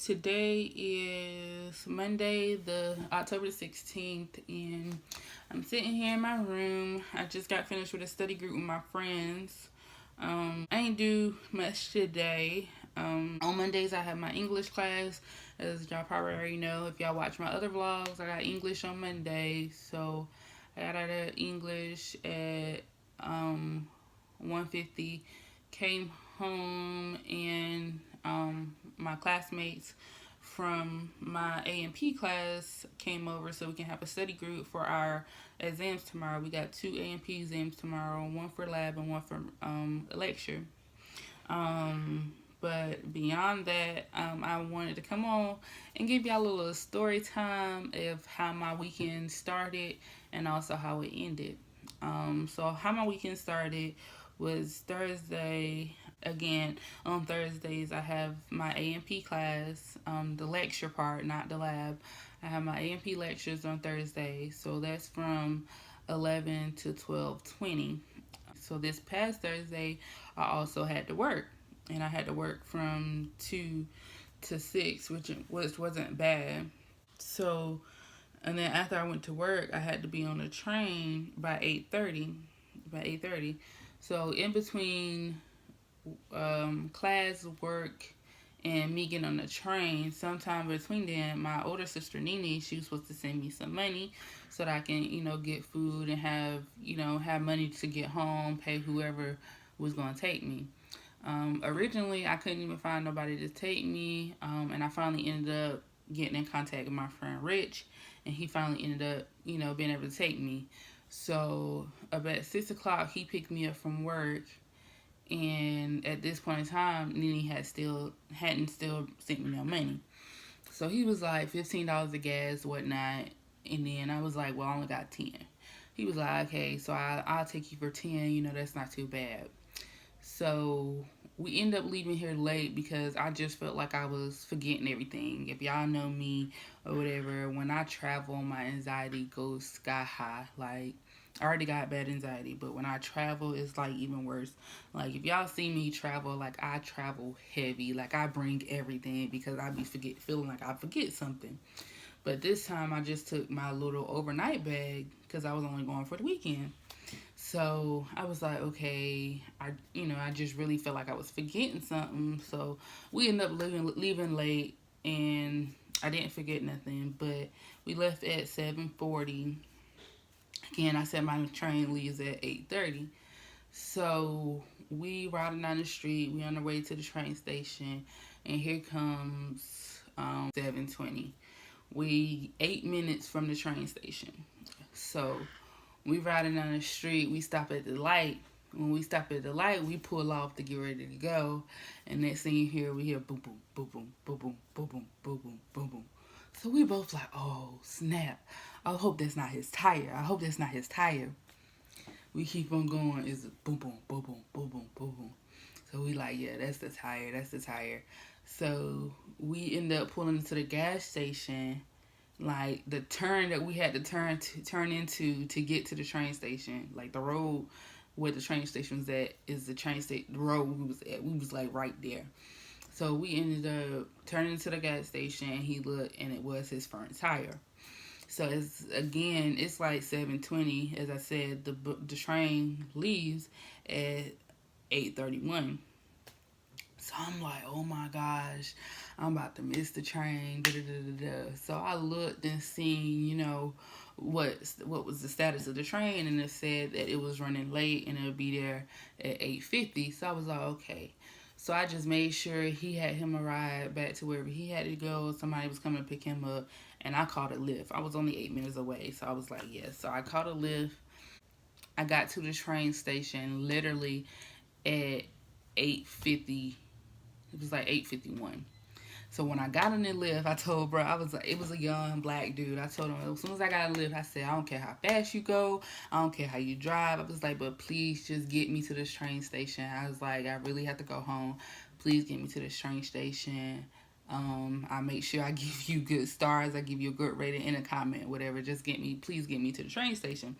Today is Monday, the October 16th, and I'm sitting here in my room. I just got finished with a study group with my friends. I ain't do much today. On Mondays, I have my English class. As y'all probably already know, if y'all watch my other vlogs, I got English on Monday. So I got out of English at 1:50, came home, and my classmates from my A&P class came over so we can have a study group for our exams tomorrow. We got two A&P exams tomorrow, one for lab and one for lecture. But beyond that, I wanted to come on and give y'all a little story time of how my weekend started and also how it ended. So how my weekend started was Thursday. Again, on Thursdays I have my A&P class, the lecture part, not the lab. I have my A&P lectures on Thursday, so that's from 11 to 12:20. So this past Thursday, I also had to work, and I had to work from 2 to 6, which wasn't bad. So, and then after I went to work, I had to be on a train by 8:30. By 8:30, so in between class, work, and me getting on the train, sometime between then, my older sister Nene, she was supposed to send me some money so that I can, get food and have money to get home, pay whoever was going to take me. Originally, I couldn't even find nobody to take me, and I finally ended up getting in contact with my friend Rich, and he finally ended up, being able to take me. So about 6 o'clock, he picked me up from work, and at this point in time, Nene hadn't still sent me no money. So he was like $15 of gas, whatnot, and then I was like, well, I only got 10. He was like, okay, so I'll take you for 10. That's not too bad. So we end up leaving here late because I just felt like I was forgetting everything. If y'all know me or whatever, when I travel, my anxiety goes sky high. Like, I already got bad anxiety, but when I travel, it's like even worse. Like, if y'all see me travel, like, I travel heavy. Like, I bring everything because I be feeling like I forget something. But this time, I just took my little overnight bag because I was only going for the weekend. So I was like, okay, I just really felt like I was forgetting something. So we ended up leaving late, and I didn't forget nothing. But we left at 7:40. Again, I said my train leaves at 8:30. So we riding down the street. We on the way to the train station, and here comes 7:20. We 8 minutes from the train station. So we riding down the street. We stop at the light. When we stop at the light, we pull off to get ready to go. And next thing you hear, we hear boom, boom, boom, boom, boom, boom, boom, boom, boom, boom, boom, boom. So we both like, oh snap! I hope that's not his tire. I hope that's not his tire. We keep on going. It's boom, boom, boom, boom, boom, boom, boom, boom. So we like, yeah, that's the tire. That's the tire. So we end up pulling into the gas station, like the turn that we had to turn into to get to the train station. Like the road where the train station was at is the train station. The road we was at, we was like right there. So we ended up turning to the gas station, and he looked, and it was his front tire. So it's like 7:20. As I said, the train leaves at 8:31. So I'm like, oh my gosh, I'm about to miss the train. Da, da, da, da, da. So I looked and seen, what was the status of the train, and it said that it was running late and it'll be there at 8:50. So I was like, okay. So I just made sure he had him a ride back to wherever he had to go. Somebody was coming to pick him up, and I called a Lyft. I was only 8 minutes away, so I was like, yes. So I called a Lyft. I got to the train station literally at 8:50. It was like 8:51. So when I got in the Lyft, I told bro, I was like, it was a young black dude. I told him as soon as I got in the Lyft, I said, I don't care how fast you go, I don't care how you drive. I was like, but please just get me to this train station. I was like, I really have to go home. Please get me to this train station. I make sure I give you good stars. I give you a good rating in a comment, whatever. Please get me to the train station.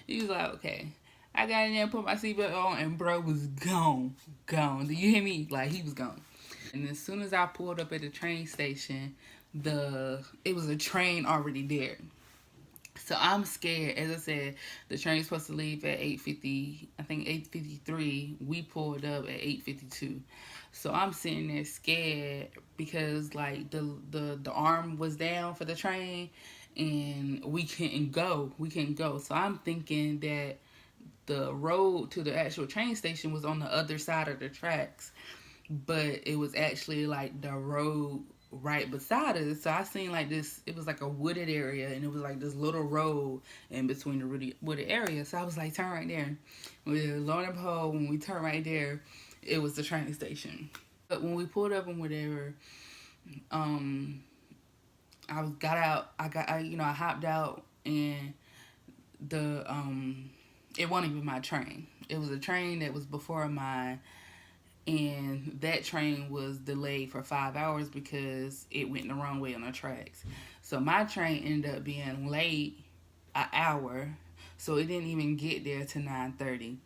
He was like, okay. I got in there and put my seatbelt on, and bro was gone. Do you hear me? Like, he was gone. And as soon as I pulled up at the train station, it was a train already there. So I'm scared. As I said, the train's supposed to leave at 8:50. I think 8:53. We pulled up at 8:52. So I'm sitting there scared because like the arm was down for the train, and we couldn't go. We couldn't go. So I'm thinking that the road to the actual train station was on the other side of the tracks, but it was actually like the road right beside us. So I seen like this, it was like a wooded area, and it was like this little road in between the wooded area. So I was like, turn right there. Lo and behold, when we turned right there, it was the train station. But when we pulled up and whatever, um, I got out. I hopped out, and it wasn't even my train. It was a train that was before mine, and that train was delayed for 5 hours because it went the wrong way on the tracks. So my train ended up being late an hour, so it didn't even get there to 9:30.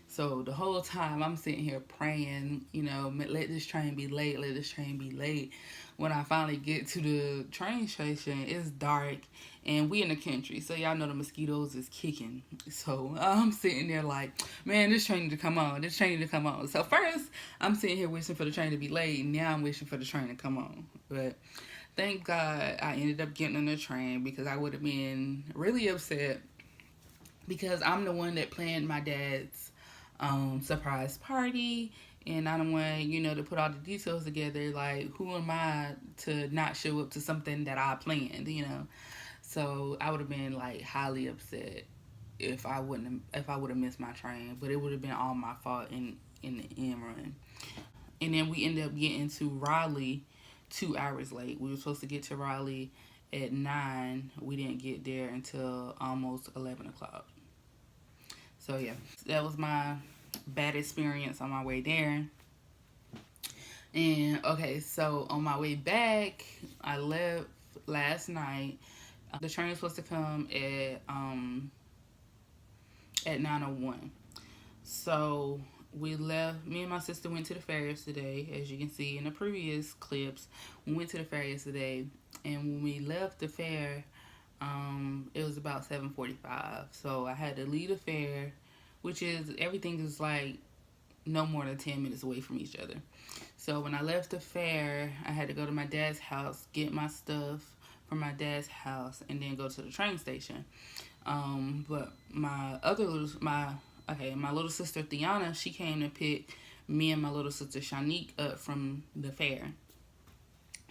So the whole time I'm sitting here praying, let this train be late, let this train be late. When I finally get to the train station, it's dark, and we in the country, so y'all know the mosquitoes is kicking. So I'm sitting there like, man, this train need to come on. This train need to come on. So first, I'm sitting here wishing for the train to be late. Now I'm wishing for the train to come on. But thank God I ended up getting on the train, because I would have been really upset, because I'm the one that planned my dad's surprise party, and I don't want to put all the details together. Like, who am I to not show up to something that I planned? So I would have been like highly upset if I would have missed my train, but it would have been all my fault in the end run. And then we ended up getting to Raleigh 2 hours late. We were supposed to get to Raleigh at 9. We didn't get there until almost 11 o'clock. So yeah, that was my bad experience on my way there. And okay, so on my way back, I left last night. The train was supposed to come at 9:01. So we left. Me and my sister went to the fair yesterday, as you can see in the previous clips. We went to the fair yesterday, and when we left the fair, it was about 7:45. So I had to leave the fair, which is everything is like no more than 10 minutes away from each other. So when I left the fair, I had to go to my dad's house, get my stuff from my dad's house, and then go to the train station. But my little sister Thiana, she came to pick me and my little sister Shanique up from the fair.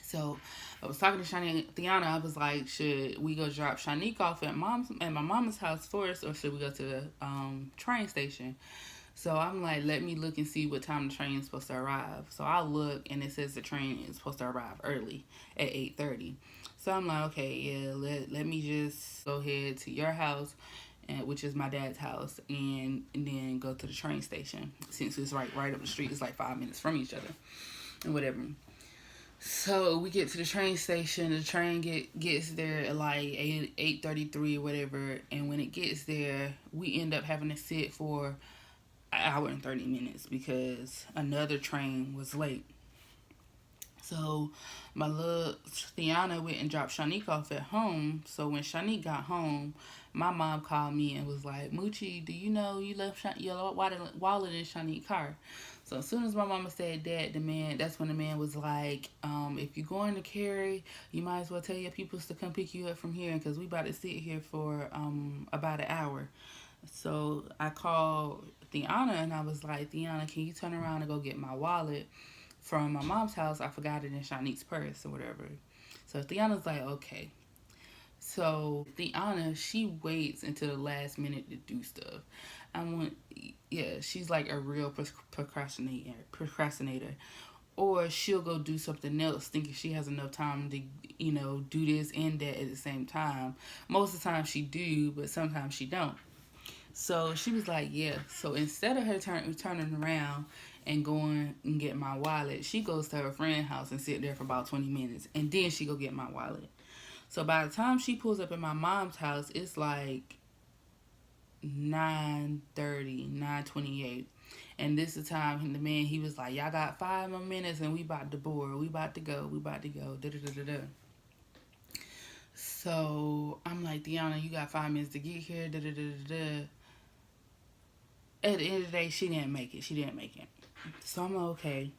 So I was talking to Thiana. I was like, should we go drop Shanique off at my mama's house first, or should we go to the train station? So I'm like, let me look and see what time the train is supposed to arrive. So I look, and it says the train is supposed to arrive early at 8:30. So I'm like, okay, yeah, let me just go ahead to your house, which is my dad's house, and then go to the train station, since it's right up the street. It's like 5 minutes from each other and whatever. So we get to the train station. The train gets there at like 8:33 or whatever. And when it gets there, we end up having to sit for an hour and 30 minutes because another train was late. So my little Thiana went and dropped Shanique off at home. So when Shanique got home, my mom called me and was like, Moochie, do you know you left your wallet in Shanique's car? So as soon as my mama said that, that's when the man was like, if you're going to Cary, you might as well tell your peoples to come pick you up from here, because we about to sit here for about an hour. So I called Thiana and I was like, Thiana, can you turn around and go get my wallet from my mom's house? I forgot it in Shanique's purse or whatever. So Thiana's like, okay. So Thiana, she waits until the last minute to do stuff. She's like a real procrastinator. Or she'll go do something else thinking she has enough time to, do this and that at the same time. Most of the time she do, but sometimes she don't. So she was like, yeah. So instead of her turning around and going and get my wallet, she goes to her friend's house and sit there for about 20 minutes. And then she go get my wallet. So by the time she pulls up at my mom's house, it's like 9:30, 9:28. And this is the time the man, he was like, y'all got 5 more minutes and we about to board. We about to go. We about to go. Da da da da da. So I'm like, Deanna, you got 5 minutes to get here. Da da da da da. At the end of the day, she didn't make it. She didn't make it. So I'm like, okay.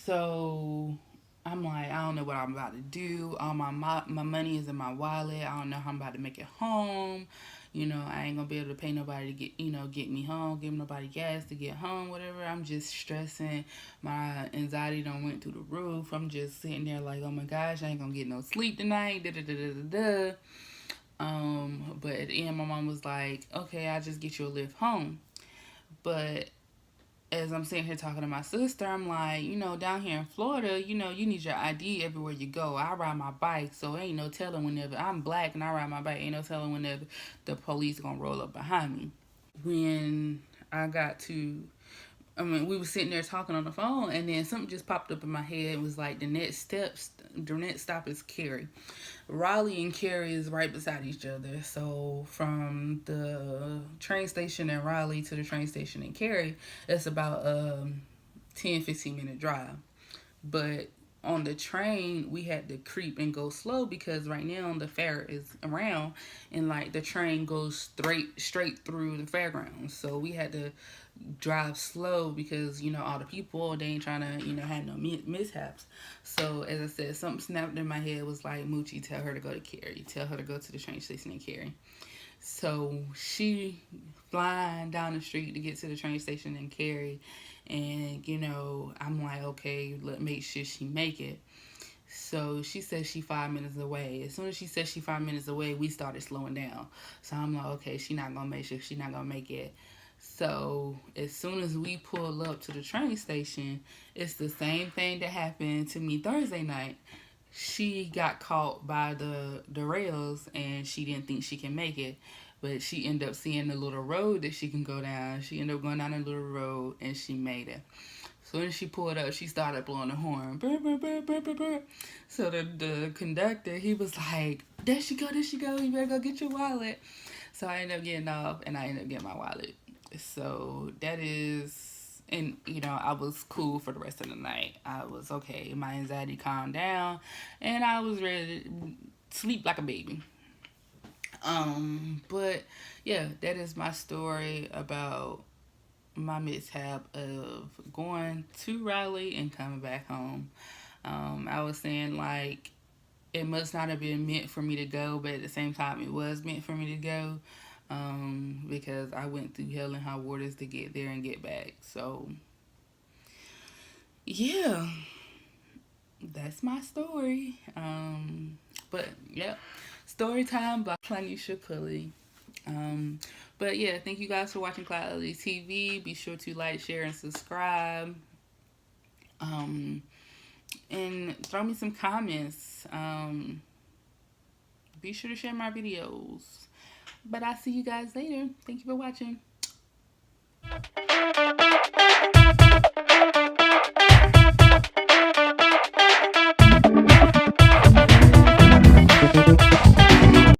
So I'm like, I don't know what I'm about to do. All my money is in my wallet. I don't know how I'm about to make it home. You know, I ain't gonna be able to pay nobody to get me home, give nobody gas to get home, whatever. I'm just stressing. My anxiety done went through the roof. I'm just sitting there like, oh my gosh, I ain't gonna get no sleep tonight. Da da da da da da. But at the end, my mom was like, okay, I'll just get you a lift home. But as I'm sitting here talking to my sister, I'm like, down here in Florida, you need your ID everywhere you go. I ride my bike, so ain't no telling whenever I'm black and I ride my bike, ain't no telling whenever the police gonna roll up behind me. When I got to we were sitting there talking on the phone, and then something just popped up in my head. It was like the next stop is Cary. Raleigh and Cary is right beside each other. So from the train station in Raleigh to the train station in Cary, it's about a 10-15 minute drive. But on the train, we had to creep and go slow because right now the fair is around, and like the train goes straight through the fairgrounds. So we had to drive slow because all the people, they ain't trying to have no mishaps. So as I said, something snapped in my head, was like, Moochie, tell her to go to Cary, tell her to go to the train station in Cary. So she flying down the street to get to the train station in Cary, and I'm like, okay, let make sure she make it. So she says she 5 minutes away. As soon as she said she 5 minutes away, we started slowing down. So I'm like, okay, she not gonna make sure she not gonna make it. So as soon as we pull up to the train station, it's the same thing that happened to me Thursday night. She got caught by the rails, and she didn't think she can make it. But she ended up seeing the little road that she can go down. She ended up going down the little road, and she made it. So when she pulled up, she started blowing the horn. Brr, brr, brr, brr, brr, brr. So the conductor, he was like, there she go, you better go get your wallet. So I ended up getting off, and I ended up getting my wallet. So that is, and I was cool for the rest of the night. I was okay. My anxiety calmed down, and I was ready to sleep like a baby. But yeah, that is my story about my mishap of going to Raleigh and coming back home. I was saying, like, it must not have been meant for me to go, but at the same time, it was meant for me to go, because I went through hell and high waters to get there and get back. So, yeah, that's my story. But, yep, Storytime by Planisha Pulley. But yeah, thank you guys for watching Cloud LA TV. Be sure to like, share, and subscribe. And throw me some comments. Be sure to share my videos. But I'll see you guys later. Thank you for watching.